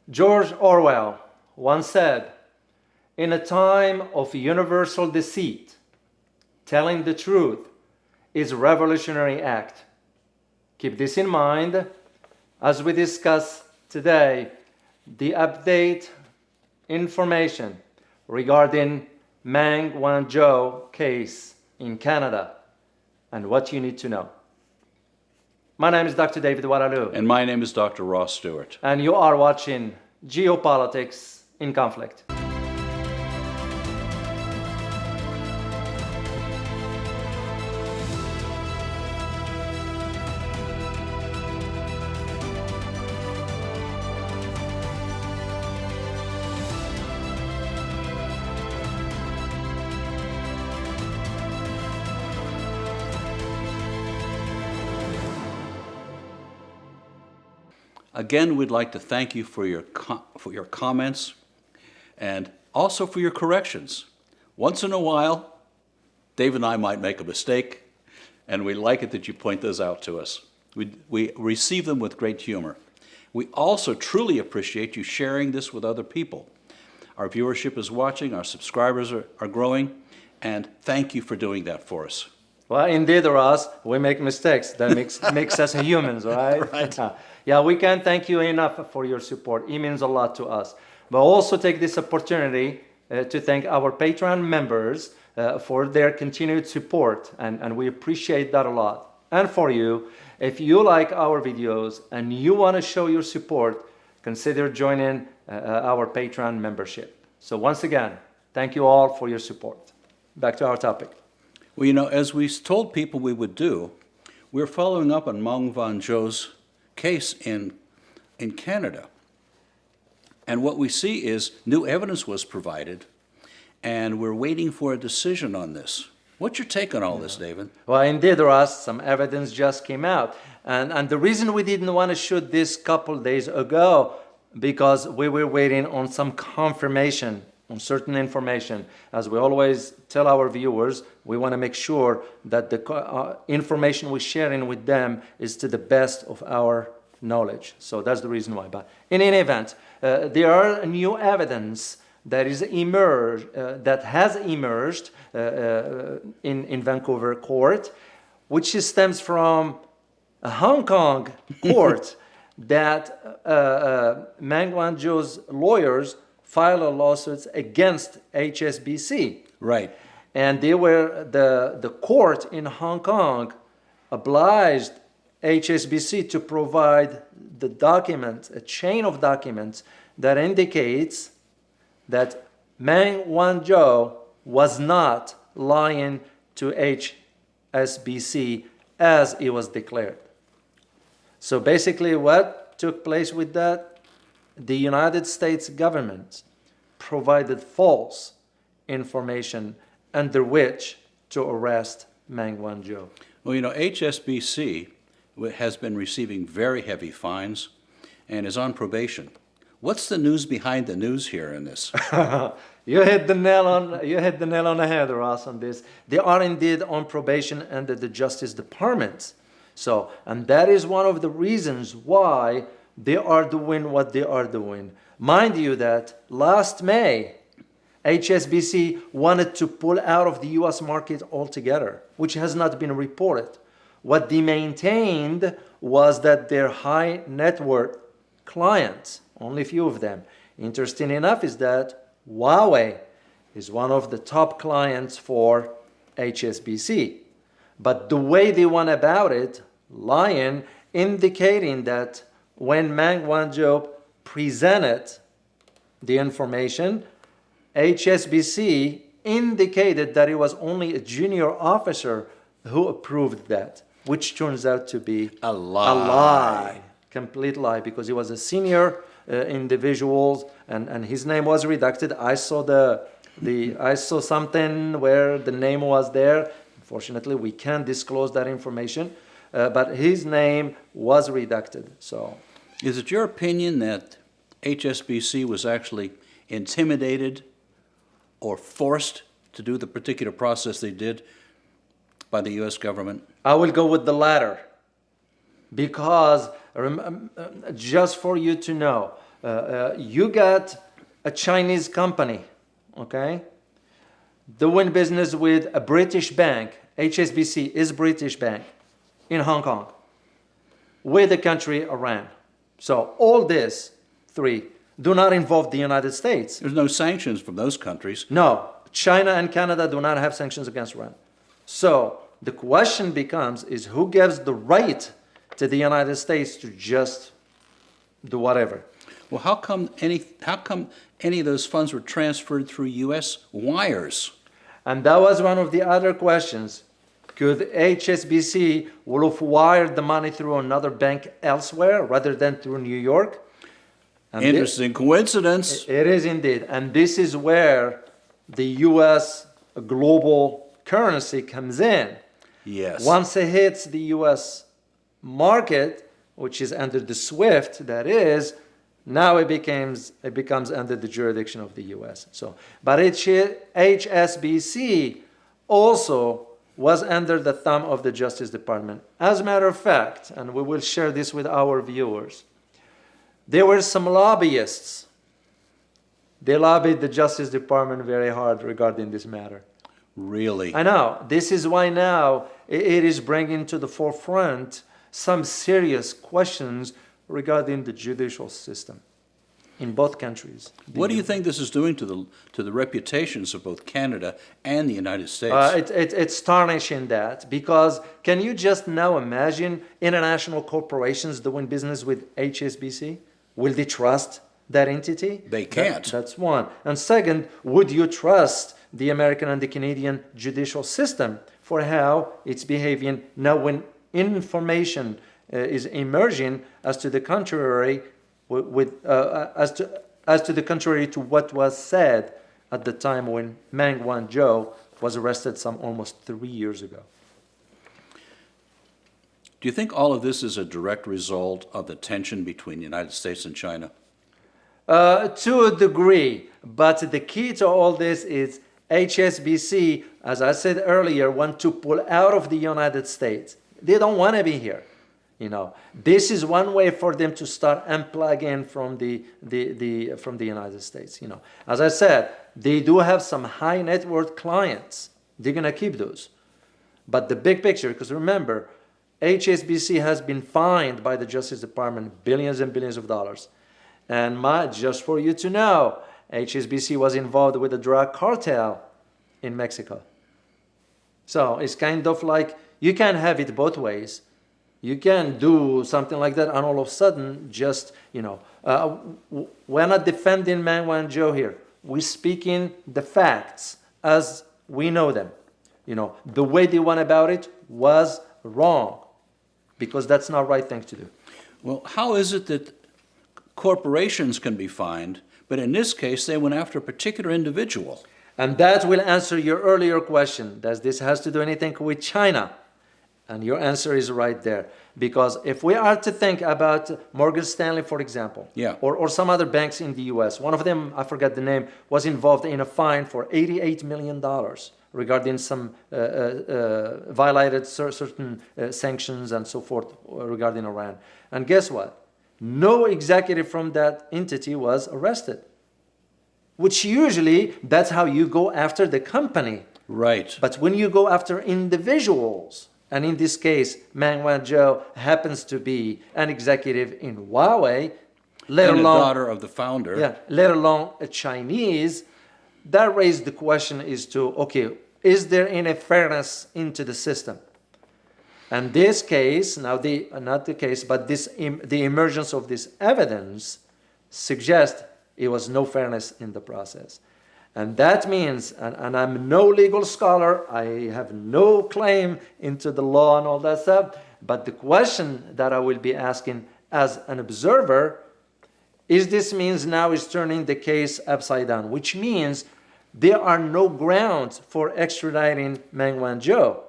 George Orwell once said, "In a time of universal deceit, telling the truth is a revolutionary act." Keep this in mind as we discuss today the update information regarding Meng Wanzhou case in Canada and what you need to know. My name is Dr. David Oualaalou. And my name is Dr. Ross Stewart. And you are watching Geopolitics in Conflict. Again, we'd like to thank you for your comments and also for your corrections. Once in a while, Dave and I might make a mistake, and we like it that you point those out to us. We receive them with great humor. We also truly appreciate you sharing this with other people. Our viewership is watching, our subscribers are growing, and thank you for doing that for us. Well, indeed, Ross, we make mistakes. That makes us humans, right? Right. Yeah, we can't thank you enough for your support. It means a lot to us. But also take this opportunity to thank our Patreon members for their continued support, and we appreciate that a lot. And for you, if you like our videos and you want to show your support, consider joining our Patreon membership. So once again, thank you all for your support. Back to our topic. Well, you know, as we told people we would do, we're following up on Meng Wanzhou's case in Canada. And what we see is new evidence was provided, and we're waiting for a decision on this. What's your take on all this, David? Well, indeed, Ross, some evidence just came out. And the reason we didn't want to shoot this couple days ago, because we were waiting on some confirmation on certain information. As we always tell our viewers, we want to make sure that the information we're sharing with them is to the best of our knowledge. So that's the reason why. But in any event, there are new evidence that has emerged in Vancouver court, which stems from a Hong Kong court that Meng Wanzhou's lawyers filed a lawsuit against HSBC. Right. And the court in Hong Kong obliged HSBC to provide the document, a chain of documents that indicates that Meng Wanzhou was not lying to HSBC as it was declared. So basically what took place with that? The United States government provided false information under which to arrest Meng Wanzhou. Well, you know, HSBC has been receiving very heavy fines and is on probation. What's the news behind the news here in this? You hit the nail on the head, Ross, on this. They are indeed on probation under the Justice Department. So, and that is one of the reasons why they are doing what they are doing. Mind you that last May, HSBC wanted to pull out of the US market altogether, which has not been reported. What they maintained was that their high net worth clients, only a few of them, interesting enough is that Huawei is one of the top clients for HSBC. But the way they went about it, lying, indicating that when Meng Wanzhou presented the information, HSBC indicated that it was only a junior officer who approved that, which turns out to be A lie. A lie. Complete lie, because he was a senior individual and his name was redacted. I saw something where the name was there. Unfortunately, we can't disclose that information, but his name was redacted. So, Is it your opinion that HSBC was actually intimidated or forced to do the particular process they did by the U.S. government? I will go with the latter, because just for you to know, You got a Chinese company, okay, doing business with a British bank. HSBC is British bank in Hong Kong with the country Iran. So all this three do not involve the United States. There's no sanctions from those countries. No, China and Canada do not have sanctions against Iran. So the question becomes is who gives the right to the United States to just do whatever? Well, how come any of those funds were transferred through U.S. wires? And that was one of the other questions. Could HSBC would have wired the money through another bank elsewhere rather than through New York? And Interesting coincidence. It is indeed. And this is where the U.S. global currency comes in. Yes. Once it hits the U.S. market, which is under the SWIFT, that is, now it becomes under the jurisdiction of the U.S. So, but HSBC also was under the thumb of the Justice Department. As a matter of fact, and we will share this with our viewers, there were some lobbyists. They lobbied the Justice Department very hard regarding this matter. Really? I know. This is why now it is bringing to the forefront some serious questions regarding the judicial system in both countries. What do you think this is doing to the reputations of both Canada and the United States? It's tarnishing that, because can you just now imagine international corporations doing business with HSBC? Will they trust that entity? They can't. That's one. And second, would you trust the American and the Canadian judicial system for how it's behaving now when information is emerging as to the contrary as to the contrary to what was said at the time when Meng Wanzhou was arrested some almost 3 years ago? Do you think all of this is a direct result of the tension between the United States and China? To a degree, but the key to all this is HSBC, as I said earlier, want to pull out of the United States. They don't want to be here. You know, this is one way for them to start unplugging from the United States. You know, as I said, they do have some high net worth clients. They're gonna keep those, but the big picture, because remember, HSBC has been fined by the Justice Department billions and billions of dollars. And just for you to know, HSBC was involved with a drug cartel in Mexico. So it's kind of like you can't have it both ways. You can do something like that, and all of a sudden, just, you know, we're not defending Meng Wanzhou here. We're speaking the facts as we know them. You know, the way they went about it was wrong, because that's not the right thing to do. Well, how is it that corporations can be fined, but in this case, they went after a particular individual? And that will answer your earlier question. Does this has to do anything with China? And your answer is right there. Because if we are to think about Morgan Stanley, for example, or some other banks in the US, one of them, I forgot the name, was involved in a fine for $88 million regarding some violated certain sanctions and so forth regarding Iran. And guess what? No executive from that entity was arrested. Which usually, that's how you go after the company. Right. But when you go after individuals, and in this case, Meng Wanzhou happens to be an executive in Huawei, let and alone a daughter of the founder. Yeah, let alone a Chinese, that raised the question is to, okay, is there any fairness into the system? And this case, now not the case, but the emergence of this evidence suggests it was no fairness in the process. And that means, and I'm no legal scholar, I have no claim into the law and all that stuff, but the question that I will be asking as an observer is this means now is turning the case upside down, which means there are no grounds for extraditing Meng Wanzhou.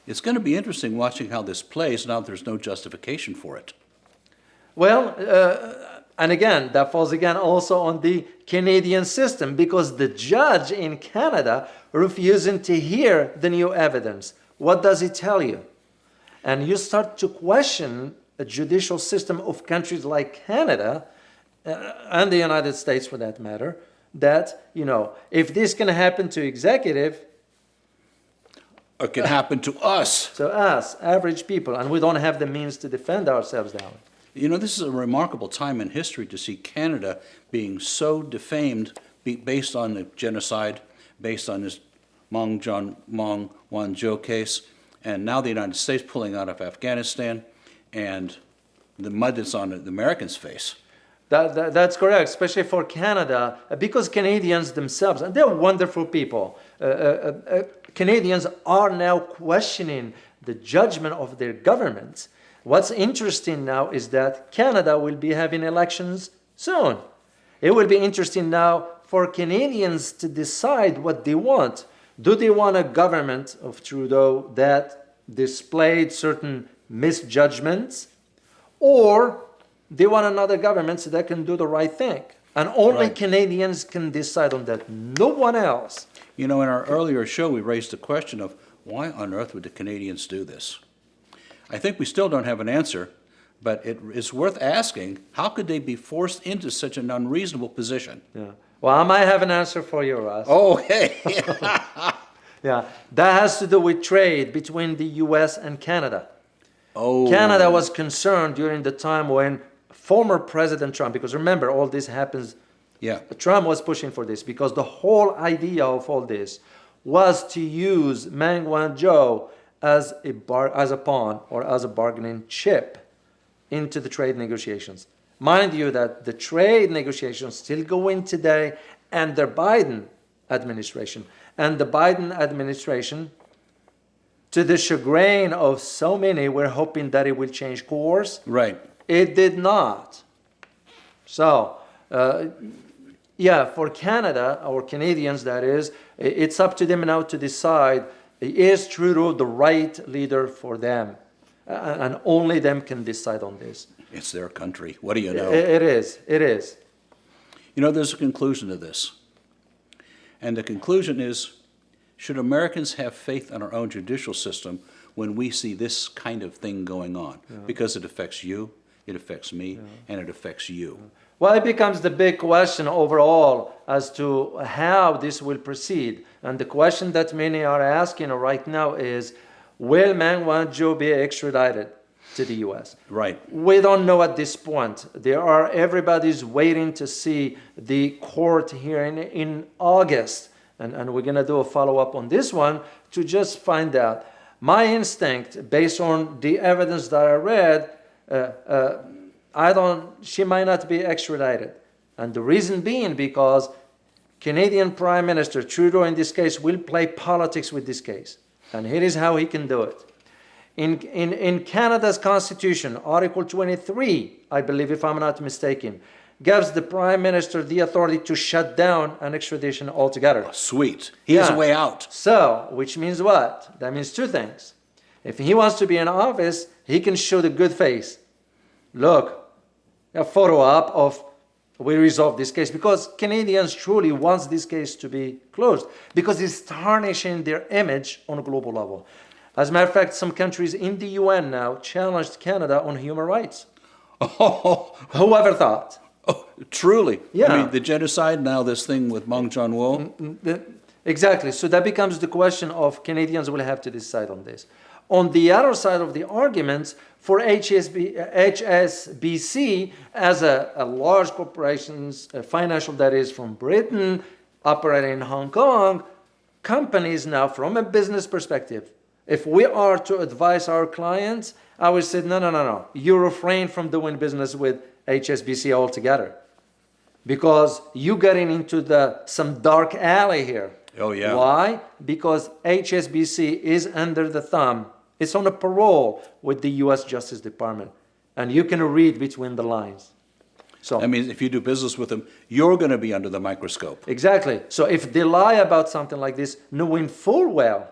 It's going to be interesting watching how this plays now that there's no justification for it. Well, and again, that falls again also on the Canadian system, because the judge in Canada refusing to hear the new evidence. What does it tell you? And you start to question a judicial system of countries like Canada and the United States for that matter, that, if this can happen to executive, It can happen to us. to us, average people, and we don't have the means to defend ourselves now. This is a remarkable time in history to see Canada being so defamed based on the genocide, based on this Meng Wanzhou case, and now the United States pulling out of Afghanistan, and the mud that's on the Americans' face. That's correct, especially for Canada, because Canadians themselves, and they're wonderful people, Canadians are now questioning the judgment of their governments. What's interesting now is that Canada will be having elections soon. It will be interesting now for Canadians to decide what they want. Do they want a government of Trudeau that displayed certain misjudgments, or they want another government that can do the right thing? And only Right. Canadians can decide on that, no one else. In our earlier show, we raised the question of why on earth would the Canadians do this? I think we still don't have an answer, but it is worth asking, how could they be forced into such an unreasonable position? Yeah. Well, I might have an answer for you, Russ. Oh, hey. Yeah, that has to do with trade between the U.S. and Canada. Oh. Canada was concerned during the time when former President Trump, because remember, all this happens, Yeah. Trump was pushing for this because the whole idea of all this was to use Meng Wanzhou as a pawn or as a bargaining chip into the trade negotiations. Mind you that the trade negotiations still going today, and the Biden administration. And the Biden administration, to the chagrin of so many, we're hoping that it will change course. Right. It did not. So, for Canada, or Canadians that is, it's up to them now to decide, is Trudeau the right leader for them? And only them can decide on this. It's their country. What do you know? It is. There's a conclusion to this. And the conclusion is, should Americans have faith in our own judicial system when we see this kind of thing going on? Yeah. Because it affects you, it affects me, and it affects you. Well, it becomes the big question overall as to how this will proceed. And the question that many are asking right now is, will Meng Wanzhou be extradited to the U.S.? Right. We don't know at this point. Everybody's waiting to see the court hearing in August. And we're going to do a follow-up on this one to just find out. My instinct, based on the evidence that I read, she might not be extradited. And the reason being because Canadian Prime Minister Trudeau in this case will play politics with this case. And here is how he can do it. In Canada's Constitution, Article 23, I believe if I'm not mistaken, gives the Prime Minister the authority to shut down an extradition altogether. Sweet. He has a way out. So, which means what? That means two things. If he wants to be in office, he can show the good face. Look, a photo op of we resolve this case, because Canadians truly want this case to be closed, because it's tarnishing their image on a global level. As a matter of fact, some countries in the UN now challenged Canada on human rights. Oh, Whoever thought? Truly. Yeah. I mean, the genocide, now this thing with Meng Wanzhou. Exactly. So that becomes the question of Canadians will have to decide on this. On the other side of the arguments, for HSBC, as a large corporation, financial that is from Britain, operating in Hong Kong, companies now, from a business perspective, if we are to advise our clients, I would say, no. You refrain from doing business with HSBC altogether. Because you're getting into some dark alley here. Oh, yeah. Why? Because HSBC is under the thumb. It's on a parole with the U.S. Justice Department. And you can read between the lines. So That means if you do business with them, you're going to be under the microscope. exactly. So if they lie about something like this, knowing full well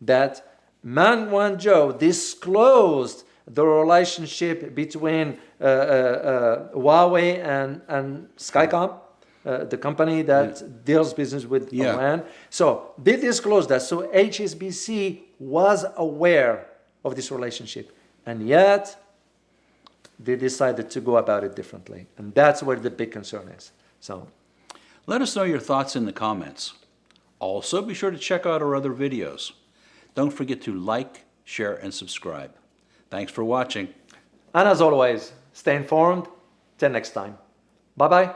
that Meng Wanzhou disclosed the relationship between Huawei and Skycom, the company that deals business with Iran. So they disclosed that. So HSBC was aware of this relationship. And yet, they decided to go about it differently. And that's where the big concern is. So, Let us know your thoughts in the comments. Also, be sure to check out our other videos. Don't forget to like, share, and subscribe. Thanks for watching. and as always, stay informed. Till next time. Bye-bye.